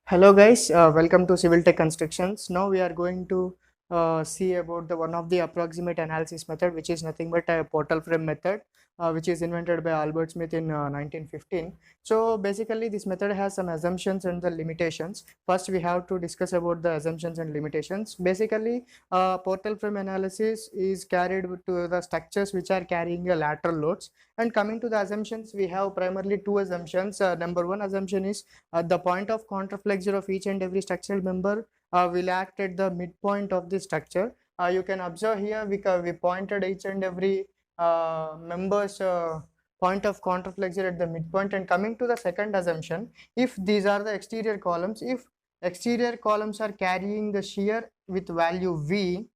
Hello guys, welcome to Civil Tech Constructions. Now we are going to see about the one of the approximate analysis method, which is nothing but a portal frame method, which is invented by Albert Smith in 1915. So basically this method has some assumptions and the limitations. First we have to discuss about the assumptions and limitations. Basically portal frame analysis is carried to the structures which are carrying a lateral loads, and coming to the assumptions, we have primarily two assumptions. Number one assumption is the point of contraflexure of each and every structural member will act at the midpoint of the structure. You can observe here we pointed each and every member's point of contraflexure at the midpoint. And coming to the second assumption, if these are the exterior columns, if exterior columns are carrying the shear with value V,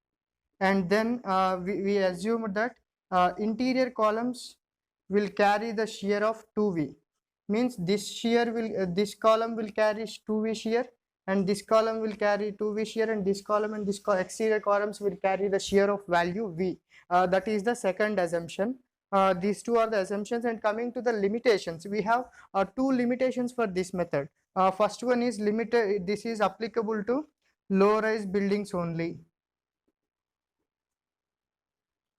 and then we assume that interior columns will carry the shear of 2V. Means this column will carry 2V shear, and this column will carry 2V shear, and this column and this exterior columns will carry the shear of value V. That is the second assumption. These two are the assumptions. And coming to the limitations, we have two limitations for this method. First one is limited. This is applicable to low-rise buildings only.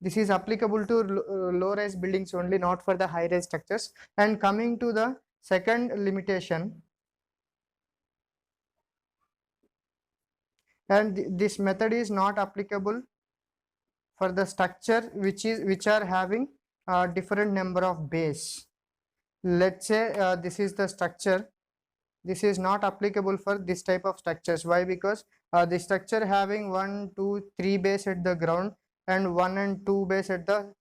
This is applicable to low-rise buildings only, not for the high-rise structures. And coming to the second limitation, and this method is not applicable for the structure which are having different number of bays. Let's say this is the structure. This is not applicable for this type of structures. Why? Because the structure having 1, 2, 3 bays at the ground and 1 and 2 bays at the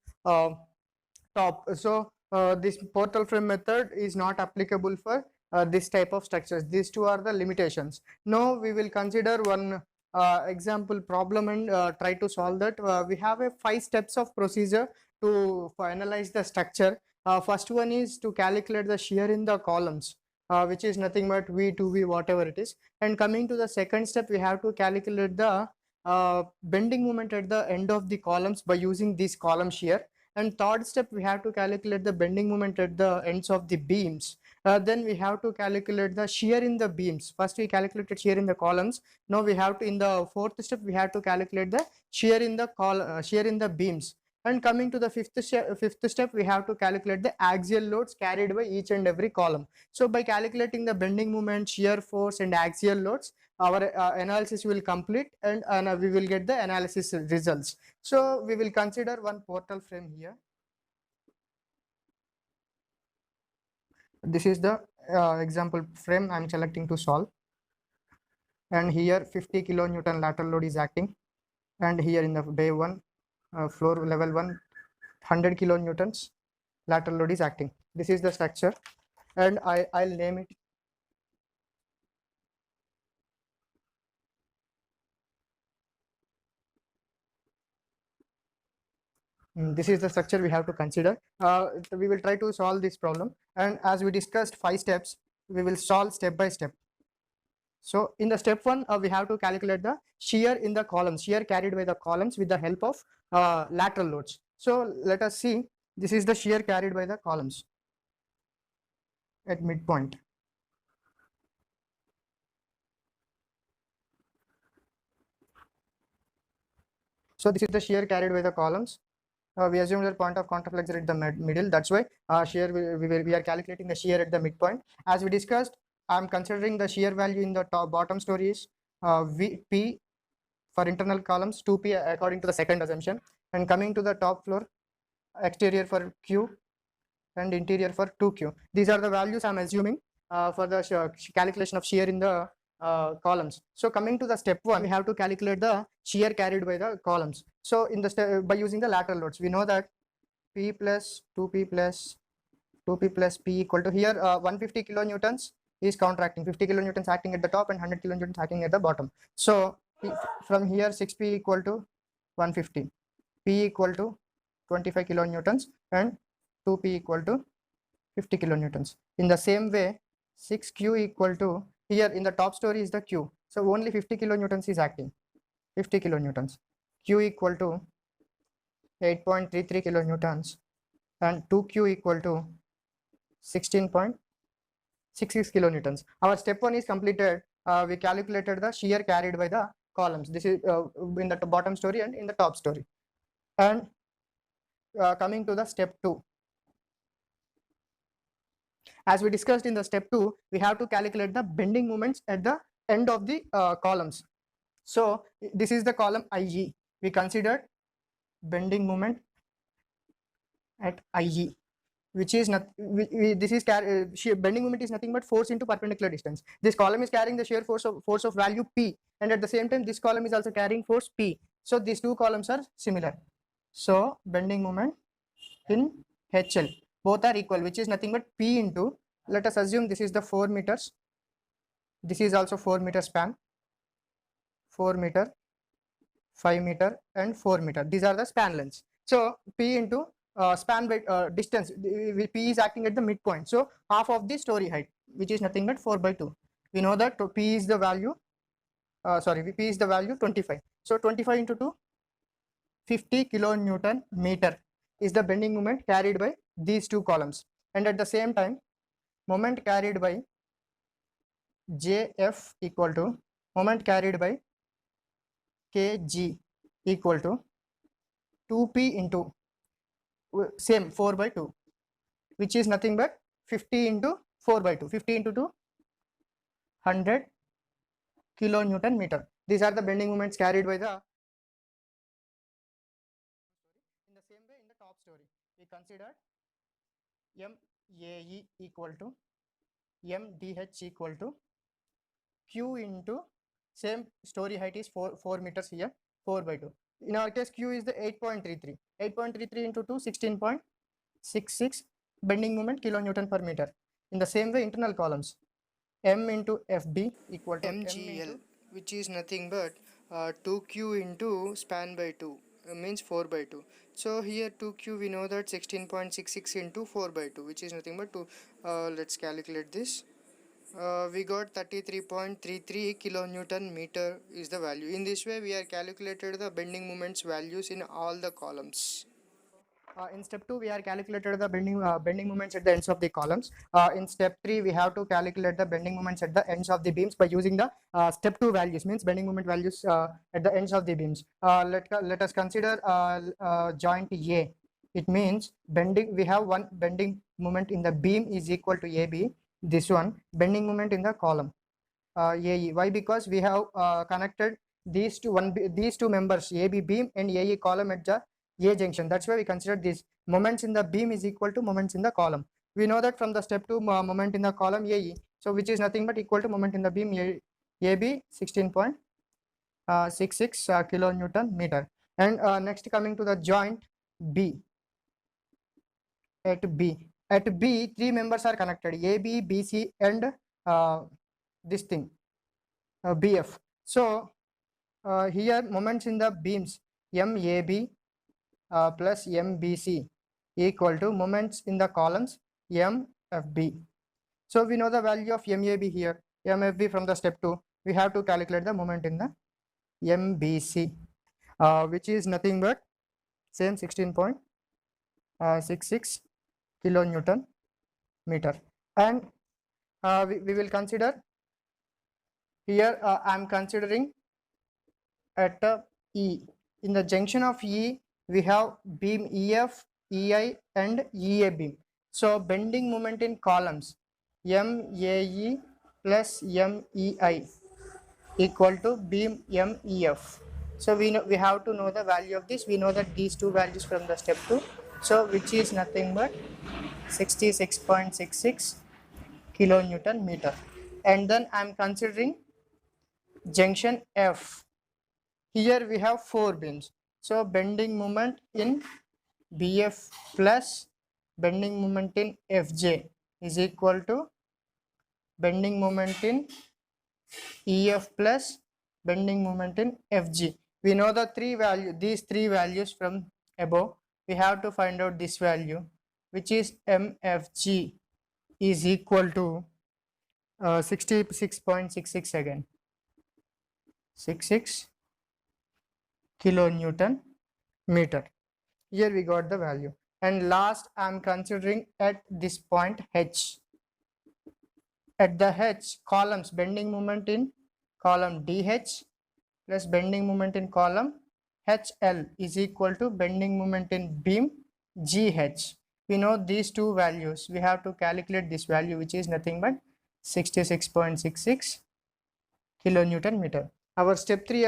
top. So this portal frame method is not applicable for this type of structures. These two are the limitations. Now we will consider one example problem and try to solve that. We have a 5 steps of procedure to analyze the structure. First one is to calculate the shear in the columns, which is nothing but V, 2V, whatever it is. And coming to the second step, we have to calculate the bending moment at the end of the columns by using this column shear. And third step, we have to calculate the bending moment at the ends of the beams. Then we have to calculate the shear in the beams. First we calculated shear in the columns. Now we have to, in the fourth step, we have to calculate the shear in the beams. And coming to the fifth step, we have to calculate the axial loads carried by each and every column. So by calculating the bending moment, shear force, and axial loads, our analysis will complete, and we will get the analysis results. So we will consider one portal frame here. This is the example frame I am selecting to solve. And here 50 kilonewton lateral load is acting, and here in the bay 1, floor level 1, 100 kilonewtons lateral load is acting. This is the structure, and I'll name it. This is the structure we have to consider. We will try to solve this problem, and as we discussed 5 steps, we will solve step by step. So in the step 1, we have to calculate the shear in the columns, shear carried by the columns with the help of lateral loads. So let us see. This is the shear carried by the columns at midpoint. So this is the shear carried by the columns. We assume that point of contraflexure at the middle. That's why shear we are calculating the shear at the midpoint. As we discussed, I am considering the shear value in the bottom story is P for internal columns, 2P according to the second assumption. And coming to the top floor, exterior for Q and interior for 2Q. These are the values I am assuming for the calculation of shear in the columns. So coming to the step 1, we have to calculate the shear carried by the columns. So in the by using the lateral loads, we know that P plus 2P plus 2P plus P equal to, here 150 kilonewtons is contracting, 50 kilonewtons acting at the top and 100 kilonewtons acting at the bottom. So from here 6P equal to 150, P equal to 25 kilonewtons, and 2P equal to 50 kilonewtons. In the same way, 6Q equal to, here in the top story is the Q. So only 50 kilonewtons is acting, 50 kilonewtons. Q equal to 8.33 kilonewtons, and 2Q equal to 16.66 kilonewtons. Our step 1 is completed. we calculated the shear carried by the columns. This is in the bottom story and in the top story. And coming to the step 2, as we discussed in the step 2, we have to calculate the bending moments at the end of the columns. So this is the column IG. We considered bending moment at IG, which is not this is shear bending moment is nothing but force into perpendicular distance. This column is carrying the shear force of value P, and at the same time this column is also carrying force P. So these two columns are similar. So bending moment in HL, both are equal, which is nothing but P into, let us assume this is the 4 meters, this is also 4 meter span, 4 meter, 5 meter and 4 meter. These are the span lengths. So P into span by distance, P is acting at the midpoint. So half of the story height, which is nothing but 4 by 2. We know that P is the value, P is the value 25. So 25 into 2, 50 kilonewton meter is the bending moment carried by these two columns. And at the same time, moment carried by JF equal to moment carried by kg equal to 2p into same 4 by 2, which is nothing but 50 into 4 by 2, 50 into 2, 100 kilonewton meter. These are the bending moments carried by the. In the same way, in the top story, we considered MAE equal to MDH equal to Q into same story height is 4 meters here, 4 by 2. In our case, Q is the 8.33. 8.33 into 2, 16.66 bending moment kilonewton per meter. In the same way, internal columns, M into FB equal to MGL, which is nothing but 2Q into span by 2, means 4 by 2. So here 2Q, we know that 16.66 into 4 by 2, which is nothing but 2. Let's calculate this. We got 33.33 kilonewton meter is the value. In this way, we are calculated the bending moments values in all the columns. In step 2, we are calculated the bending moments at the ends of the columns. In step 3, we have to calculate the bending moments at the ends of the beams by using the step 2 values, means bending moment values at the ends of the beams. Let us consider joint A. It means bending. We have one bending moment in the beam is equal to AB. This one bending moment in the column AE. Why? Because we have connected these two members, AB beam and AE column at the A junction. That's why we consider these moments in the beam is equal to moments in the column. We know that from the step 2 moment in the column AE, so which is nothing but equal to moment in the beam AB 16.66 kilonewton meter. And next, coming to the joint B. At B, 3 members are connected, AB, BC and this thing BF. So here moments in the beams MAB plus MBC equal to moments in the columns MFB. So we know the value of MAB here, MFB from the step 2. We have to calculate the moment in the MBC, which is nothing but same 16.66 kilonewton meter. And we will consider here, I am considering at E. In the junction of E, we have beam EF, EI and EA beam. So bending moment in columns MAE plus MEI equal to beam MEF. So we have to know the value of this. We know that these two values from the step 2. So which is nothing but 66.66 kilonewton meter. And then I am considering junction F. Here we have 4 beams. So bending moment in BF plus bending moment in FJ is equal to bending moment in EF plus bending moment in FG. We know the these three values from above. We have to find out this value, which is MFG is equal to 66.66 again, 66 kilonewton meter. Here we got the value. And last, I am considering at this point H. At the H columns, bending moment in column DH plus bending moment in column HL is equal to bending moment in beam GH. We know these two values. We have to calculate this value, which is nothing but 66.66 kilonewton meter. Our step 3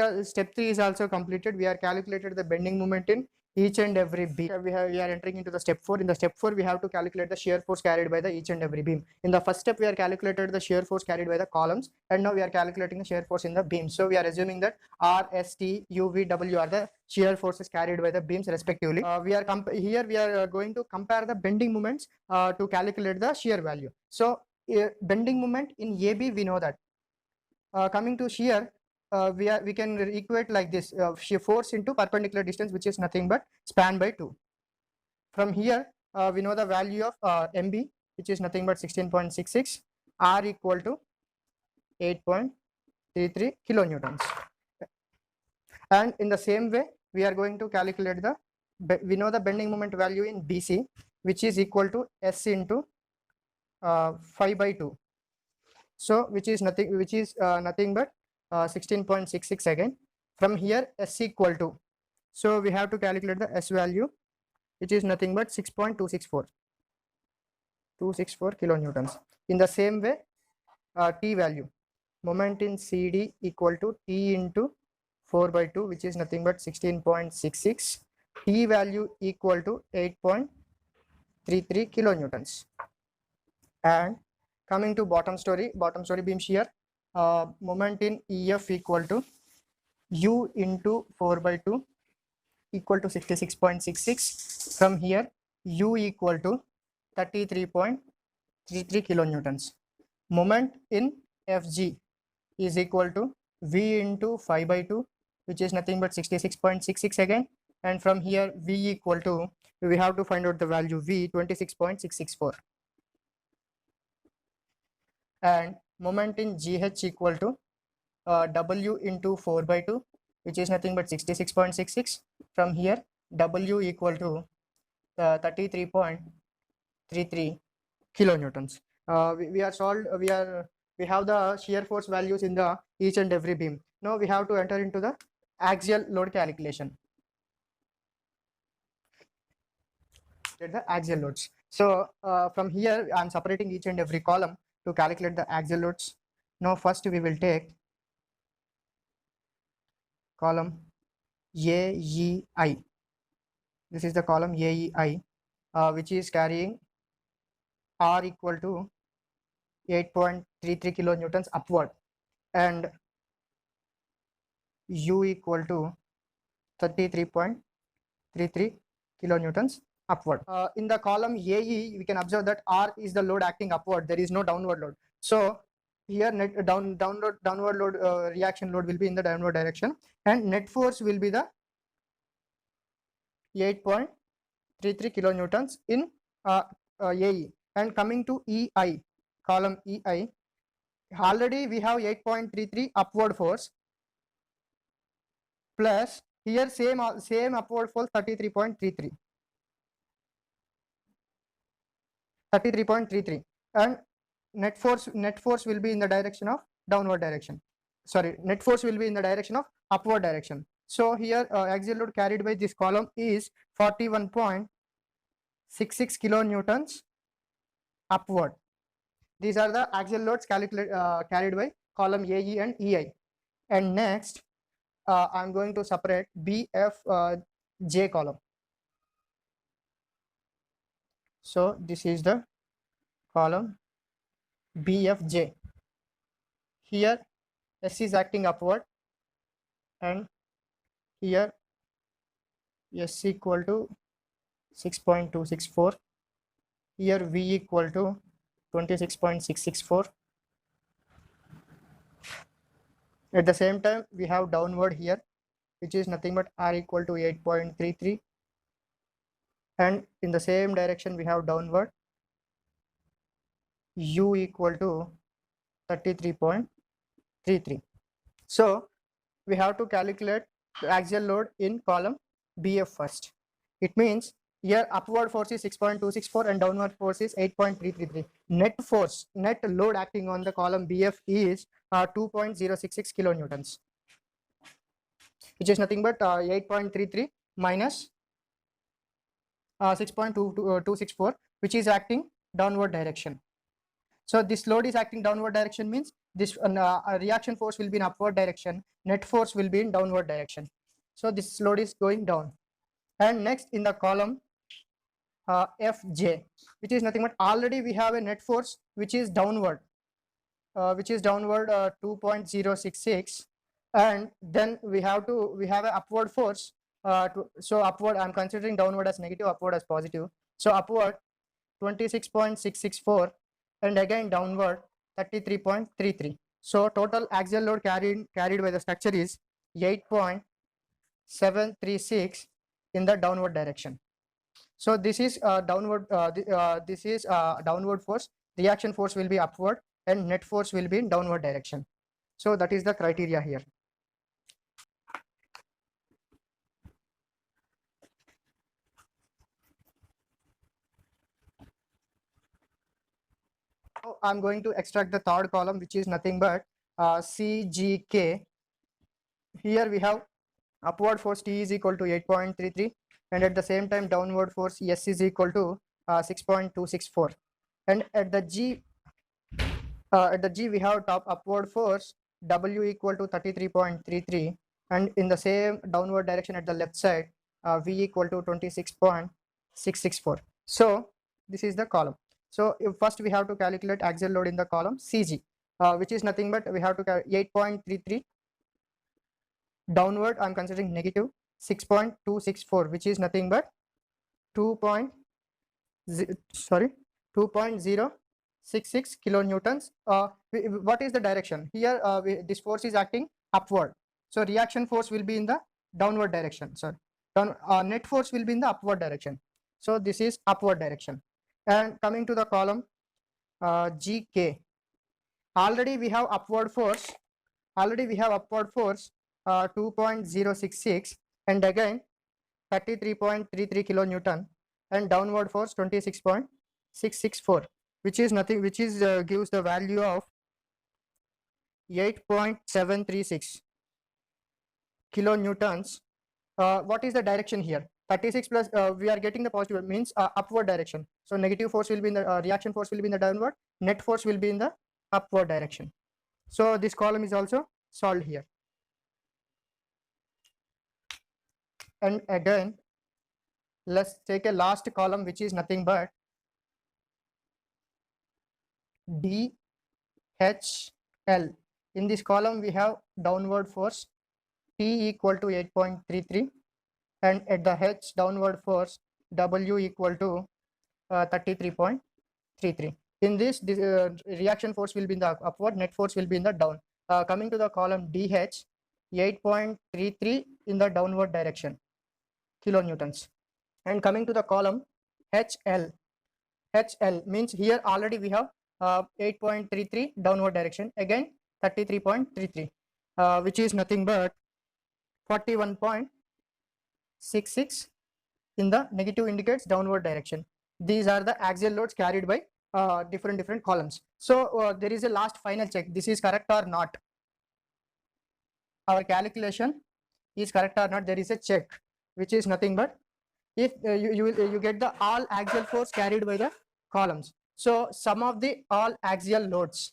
is also completed. We are calculated the bending moment in each and every beam. We are entering into the step 4. In the step 4, we have to calculate the shear force carried by the each and every beam. In the first step, we are calculated the shear force carried by the columns, and now we are calculating the shear force in the beam. So we are assuming that R, S, T, U, V, W are the shear forces carried by the beams respectively. We are going to compare the bending moments to calculate the shear value. So bending moment in AB, we know that. Coming to shear, we can equate like this: shear force into perpendicular distance, which is nothing but span by 2. From here, we know the value of MB, which is nothing but 16.66, R equal to 8.33 kilonewtons. And in the same way, we are going to calculate we know the bending moment value in BC, which is equal to S into 5 by 2. So which is nothing but 16.66 again. From here, S equal to, so we have to calculate the S value, which is nothing but 6.264 kilonewtons. In the same way, T value, moment in CD equal to T into 4 by 2, which is nothing but 16.66. T value equal to 8.33 kilonewtons. And coming to bottom story beam shear, moment in EF equal to U into 4 by 2 equal to 66.66. From here, U equal to 33.33 kilonewtons. Moment in FG is equal to V into 5 by 2, which is nothing but 66.66 again. And from here, V equal to, we have to find out the value V, 26.664. And moment in GH equal to W into 4 by 2, which is nothing but 66.66. From here, W equal to 33.33 kilonewtons. We have the shear force values in the each and every beam. Now we have to enter into the axial load calculation. The axial loads. So from here, I am separating each and every column to calculate the axial loads. Now first we will take column AEI. This is the column AEI, which is carrying R equal to 8.33 kilonewtons upward and U equal to 33.33 kilonewtons upward. In the column AE, we can observe that R is the load acting upward. There is no downward load. So here downward load, reaction load will be in the downward direction, and net force will be the 8.33 kilonewtons in AE. And coming to EI, column EI, already we have 8.33 upward force plus here same upward force 33.33 and net force will be in the direction of downward direction. Sorry, net force will be in the direction of upward direction. So here axial load carried by this column is 41.66 kilonewtons upward. These are the axial loads carried by column AE and EI. And next, I am going to separate BFJ column. So this is the column BFJ. Here S is acting upward, and here S equal to 6.264. Here V equal to 26.664. At the same time, we have downward here, which is nothing but R equal to 8.33. And in the same direction, we have downward U equal to 33.33. So we have to calculate the axial load in column BF first. It means Here upward force is 6.264 and downward force is 8.333. Net force, net load acting on the column BF is 2.066 kilonewtons, which is nothing but 8.33 minus 6.264, which is acting downward direction. So this load is acting downward direction means this reaction force will be in upward direction, net force will be in downward direction. So this load is going down. And next in the column Fj, which is nothing but already we have a net force which is downward, 2.066, and then we have an upward force. So upward, I'm considering downward as negative, upward as positive. So upward 26.664 and again downward 33.33. So total axial load carried by the structure is 8.736 in the downward direction. So this is downward. This is downward force. Reaction force will be upward, and net force will be in downward direction. So that is the criteria here. Now I'm going to extract the third column, which is nothing but CGK. Here we have upward force T is equal to 8.33, and at the same time downward force S is equal to 6.264, and at the G we have top upward force W equal to 33.33, and in the same downward direction at the left side V equal to 26.664. So this is the column. So first we have to calculate axial load in the column CG, which is nothing but we have to 8.33. Downward I'm considering negative 6.264, which is nothing but 2.066 kilonewtons. What is the direction here? This force is acting upward, so reaction force will be in the downward direction. Sorry, net force will be in the upward direction. So this is upward direction. And coming to the column GK, already we have upward force. 2.066 and again 33.33 kilonewton, and downward force 26.664, which is nothing, which is gives the value of 8.736 kilonewtons. What is the direction here? 36 plus we are getting the positive, means upward direction. So negative force will be in the reaction force will be in the downward, net force will be in the upward direction. So this column is also solved here. And again let's take a last column, which is nothing but DHL. In this column we have downward force T equal to 8.33, and at the H downward force W equal to 33.33. In this reaction force will be in the upward, net force will be in the down. Coming to the column DH, 8.33 in the downward direction kilonewtons. And coming to the column HL means here already we have 8.33 downward direction, again 33.33, which is nothing but 41.66 in the negative indicates downward direction. These are the axial loads carried by different columns. So there is a last final check. This is correct or not? Our calculation is correct or not? There is a check, which is nothing but if you get the all axial force carried by the columns. So sum of the all axial loads,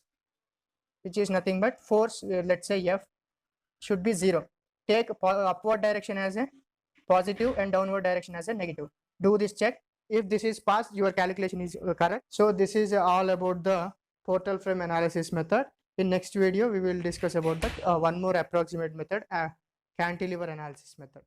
which is nothing but force, let's say F, should be 0. Take upward direction as a positive and downward direction as a negative. Do this check. If this is passed, your calculation is correct. So this is all about the portal frame analysis method. In next video we will discuss about that one more approximate method, cantilever analysis method.